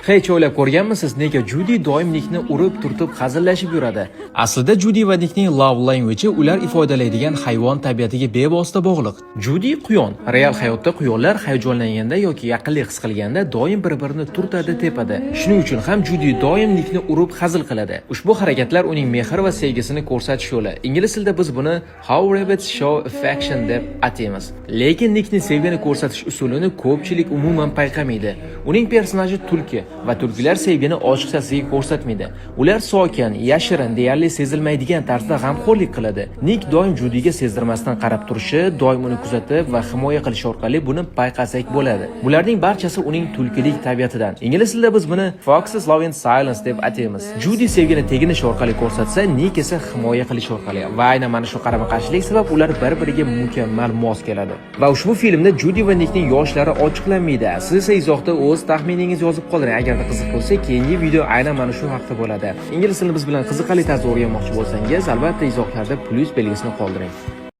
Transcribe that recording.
Hech o'ylab ko'rganmisiz, nega Judi doim Nikni urib, turtib, hazillashib yuradi? Aslida Judi va Nikning love language'i ular ifodalaydigan hayvon tabiatiga bevosita bog'liq. Judi quyon. Real hayotda quyonlar hayajonlanganda yoki yaqinlik his qilganda doim bir-birini turtadi, tepadi. Shuning uchun ham Judi doim Nikni urib, hazil qiladi. Ushbu harakatlar uning mehr va sevgisini ko'rsatish yo'li. Ingliz tilida biz buni how rabbits show affection deb ataymiz. Lekin Nikning sevgini ko'rsatish usulini ko'pchilik umuman payqamaydi. Uning personaji tulki va tulkilar sevgini ochiqchasiga ko'rsatmaydi. Ular sokin, yashirin, deyarli sezilmaydigan tarzda g'amxo'rlik qiladi. Nik doim Judiga sezdirmasdan qarab turishi, doim uni kuzatib va himoya qilish orqali buni payqasak bo'ladi. Bularning barchasi uning tulkilik tabiatidan. Ingliz tilida biz buni foxes love in silence deb ataymiz. Judi sevgini teginish orqali ko'rsatsa, Nik esa himoya qilish orqali. Va aynan mana shu qarama-qarshilik sabab ular bir-biriga mukammal mos keladi. Va ushbu filmda Judi va Nikning yoshlari ochiqlanmaydi. Siz esa izohda o'z taxminingizni yozib qoldiring. Agarda qiziq bo'lsa, keyingi video aynan mana shu haqda bo'ladi. Ingliz tilini biz bilan qiziqarli tarzda o'rganmoqchi bo'lsangiz, albatta izohlarda plus belgisini qoldiring.